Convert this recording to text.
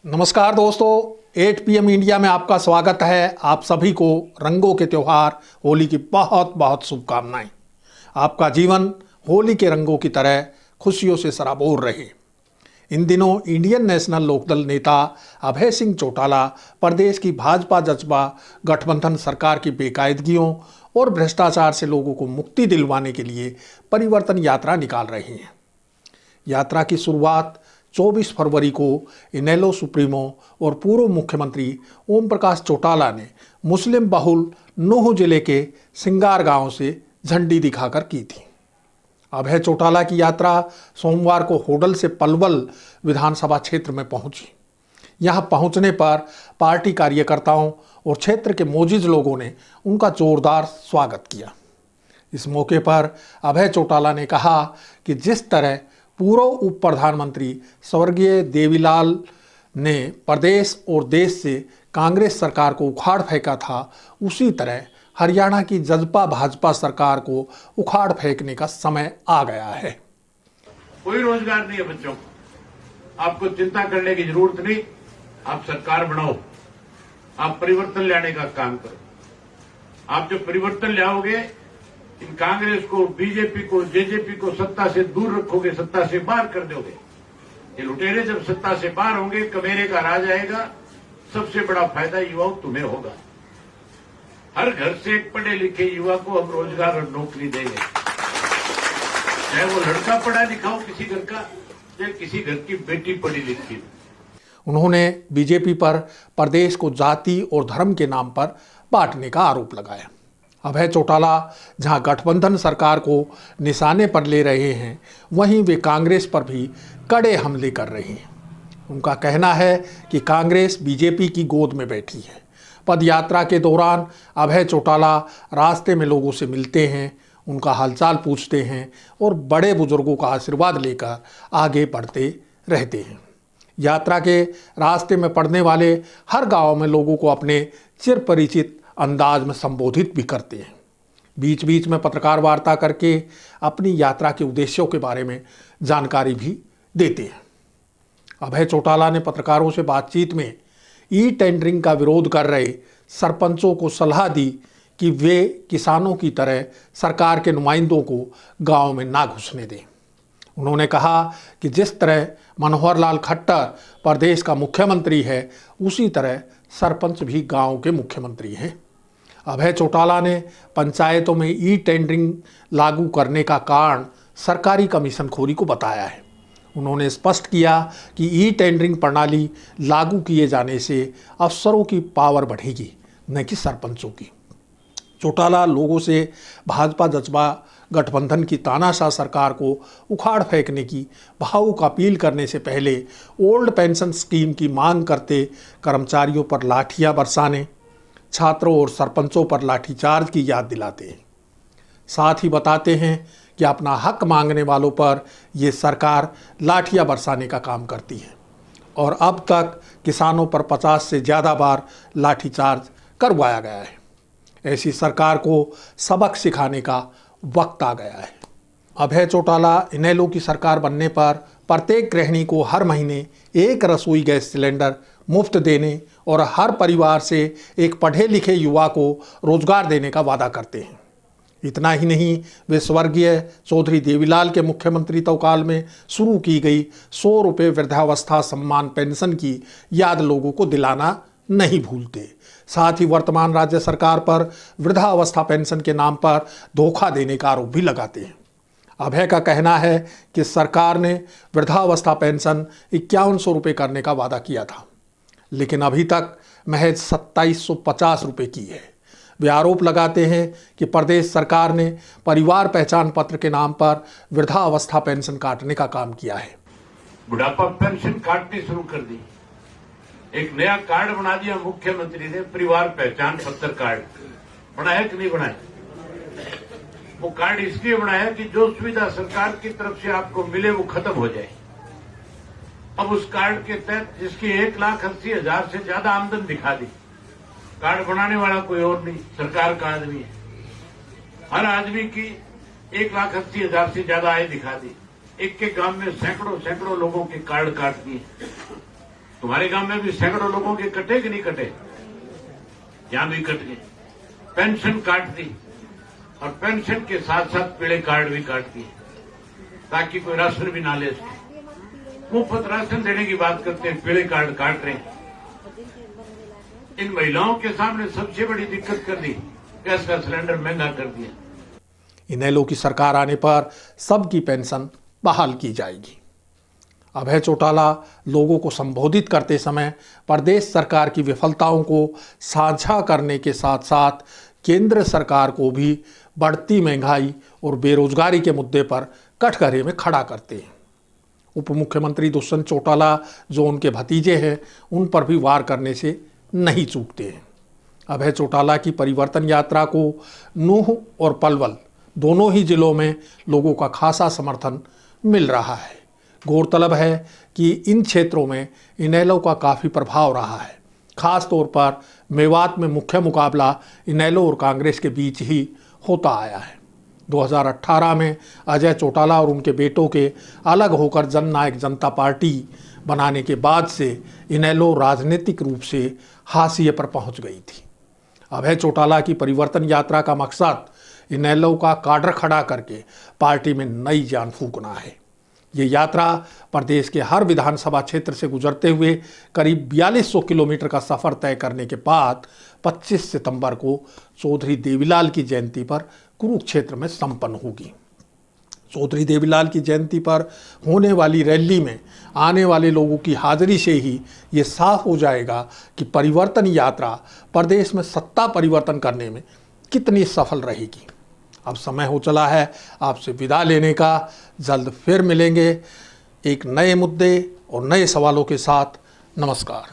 नमस्कार दोस्तों, 8 PM India में आपका स्वागत है। आप सभी को रंगों के त्योहार होली की बहुत बहुत शुभकामनाएं। आपका जीवन होली के रंगों की तरह खुशियों से सराबोर रहे। इन दिनों इंडियन नेशनल लोकदल नेता अभय सिंह चौटाला प्रदेश की भाजपा जजपा गठबंधन सरकार की बेकायदगियों और भ्रष्टाचार से लोगों को मुक्ति दिलवाने के लिए परिवर्तन यात्रा निकाल रहे हैं। यात्रा की शुरुआत 24 फरवरी को इनेलो सुप्रीमो और पूर्व मुख्यमंत्री ओम प्रकाश चौटाला ने मुस्लिम बहुल नूह जिले के सिंगार गांव से झंडी दिखाकर की थी। अभय चौटाला की यात्रा सोमवार को होडल से पलवल विधानसभा क्षेत्र में पहुंची। यहां पहुंचने पर पार्टी कार्यकर्ताओं और क्षेत्र के मोजिज लोगों ने उनका जोरदार स्वागत किया। इस मौके पर अभय चौटाला ने कहा कि जिस तरह पूर्व उप प्रधानमंत्री स्वर्गीय देवीलाल ने प्रदेश और देश से कांग्रेस सरकार को उखाड़ फेंका था, उसी तरह हरियाणा की जजपा भाजपा सरकार को उखाड़ फेंकने का समय आ गया है। कोई रोजगार नहीं है बच्चों को, आपको चिंता करने की जरूरत नहीं। आप सरकार बनाओ, आप परिवर्तन लाने का काम करो। आप जो परिवर्तन लाओगे, इन कांग्रेस को, बीजेपी को, जेजेपी को सत्ता से दूर रखोगे, सत्ता से बाहर कर दोगे। ये लुटेरे जब सत्ता से बाहर होंगे, कमेरे का राज आएगा। सबसे बड़ा फायदा युवाओं तुम्हें होगा। हर घर से एक पढ़े लिखे युवा को हम रोजगार और नौकरी देंगे, चाहे वो लड़का पढ़ा लिखा हो किसी घर का, चाहे किसी घर की बेटी पढ़ी लिखी हो। उन्होंने बीजेपी पर प्रदेश को जाति और धर्म के नाम पर बांटने का आरोप लगाया। अभय चौटाला जहां गठबंधन सरकार को निशाने पर ले रहे हैं, वहीं वे कांग्रेस पर भी कड़े हमले कर रहे हैं। उनका कहना है कि कांग्रेस बीजेपी की गोद में बैठी है। पदयात्रा के दौरान अभय चौटाला रास्ते में लोगों से मिलते हैं, उनका हालचाल पूछते हैं और बड़े बुजुर्गों का आशीर्वाद लेकर आगे बढ़ते रहते हैं। यात्रा के रास्ते में पड़ने वाले हर गांव में लोगों को अपने चिर परिचित अंदाज में संबोधित भी करते हैं। बीच बीच में पत्रकार वार्ता करके अपनी यात्रा के उद्देश्यों के बारे में जानकारी भी देते हैं। अभय चौटाला ने पत्रकारों से बातचीत में ई टेंडरिंग का विरोध कर रहे सरपंचों को सलाह दी कि वे किसानों की तरह सरकार के नुमाइंदों को गांव में ना घुसने दें। उन्होंने कहा कि जिस तरह मनोहर लाल खट्टर प्रदेश का मुख्यमंत्री है, उसी तरह सरपंच भी गांव के मुख्यमंत्री हैं। अभय चौटाला ने पंचायतों में ई टेंडरिंग लागू करने का कारण सरकारी कमीशनखोरी को बताया है। उन्होंने स्पष्ट किया कि ई टेंडरिंग प्रणाली लागू किए जाने से अफसरों की पावर बढ़ेगी, न कि सरपंचों की। चौटाला लोगों से भाजपा जजपा गठबंधन की तानाशाह सरकार को उखाड़ फेंकने की भावुक अपील करने से पहले ओल्ड पेंशन स्कीम की मांग करते कर्मचारियों पर लाठियां बरसाने, छात्रों और सरपंचों पर लाठीचार्ज की याद दिलाते हैं। साथ ही बताते हैं कि अपना हक मांगने वालों पर ये सरकार लाठियां बरसाने का काम करती है और अब तक किसानों पर 50 से ज़्यादा बार लाठीचार्ज करवाया गया है। ऐसी सरकार को सबक सिखाने का वक्त आ गया है। अभय चौटाला इनेलो की सरकार बनने पर प्रत्येक गृहिणी को हर महीने एक रसोई गैस सिलेंडर मुफ्त देने और हर परिवार से एक पढ़े लिखे युवा को रोजगार देने का वादा करते हैं। इतना ही नहीं, वे स्वर्गीय चौधरी देवीलाल के मुख्यमंत्री काल में शुरू की गई 100 रुपये वृद्धावस्था सम्मान पेंशन की याद लोगों को दिलाना नहीं भूलते। साथ ही वर्तमान राज्य सरकार पर वृद्धावस्था पेंशन के नाम पर धोखा देने का आरोप भी लगाते हैं। अभय का कहना है कि सरकार ने वृद्धावस्था पेंशन 5100 रुपये करने का वादा किया था, लेकिन अभी तक महज 2750 रुपये की है। वे आरोप लगाते हैं कि प्रदेश सरकार ने परिवार पहचान पत्र के नाम पर वृद्धावस्था पेंशन काटने का काम किया है। बुढ़ापा पेंशन काटनी शुरू कर दी, एक नया कार्ड बना दिया मुख्यमंत्री ने, परिवार पहचान पत्र कार्ड बनाया कि नहीं बनाया? वो कार्ड इसलिए बनाया कि जो सुविधा सरकार की तरफ से आपको मिले वो खत्म हो जाए। अब उस कार्ड के तहत जिसकी 1,80,000 से ज्यादा आमदन दिखा दी, कार्ड बनाने वाला कोई और नहीं, सरकार का आदमी है। हर आदमी की 1,80,000 से ज्यादा आय दिखा दी। एक के गांव में सैकड़ों लोगों के कार्ड काट दिए। तो तुम्हारे गांव में भी सैकड़ों लोगों के कटे कि नहीं कटे? यहां भी कट गए। पेंशन काट दी और पेंशन के साथ साथ पीले कार्ड भी काट दिए ताकि कोई राशन भी ना ले सके। मुफ्त राशन देने की बात करते हैं, पीले कार्ड काट रहे हैं। इन महिलाओं के सामने सबसे बड़ी दिक्कत कर दी, गैस का सिलेंडर महंगा कर दिया। इनेलो की सरकार आने पर सबकी पेंशन बहाल की जाएगी। अभय चौटाला लोगों को संबोधित करते समय प्रदेश सरकार की विफलताओं को साझा करने के साथ साथ केंद्र सरकार को भी बढ़ती महंगाई और बेरोजगारी के मुद्दे पर कटघरे में खड़ा करते हैं। उप मुख्यमंत्री दुष्यंत चौटाला जो उनके भतीजे हैं, उन पर भी वार करने से नहीं चूकते हैं। अभय चौटाला की परिवर्तन यात्रा को नूंह और पलवल दोनों ही जिलों में लोगों का खासा समर्थन मिल रहा है। गौरतलब है कि इन क्षेत्रों में इनेलो का काफ़ी प्रभाव रहा है। खास तौर पर मेवात में मुख्य मुकाबला इनेलो और कांग्रेस के बीच ही होता आया है। 2018 में अजय चौटाला और उनके बेटों के अलग होकर जननायक जनता पार्टी बनाने के बाद से इनेलो राजनीतिक रूप से हाशिए पर पहुंच गई थी। अभय चौटाला की परिवर्तन यात्रा का मकसद इनेलो का काडर खड़ा करके पार्टी में नई जान फूंकना है। ये यात्रा प्रदेश के हर विधानसभा क्षेत्र से गुजरते हुए करीब 4200 किलोमीटर का सफर तय करने के बाद 25 सितंबर को चौधरी देवीलाल की जयंती पर कुरुक्षेत्र में संपन्न होगी। चौधरी देवीलाल की जयंती पर होने वाली रैली में आने वाले लोगों की हाजिरी से ही ये साफ हो जाएगा कि परिवर्तन यात्रा प्रदेश में सत्ता परिवर्तन करने में कितनी सफल रहेगी। अब समय हो चला है आपसे विदा लेने का। जल्द फिर मिलेंगे एक नए मुद्दे और नए सवालों के साथ। नमस्कार।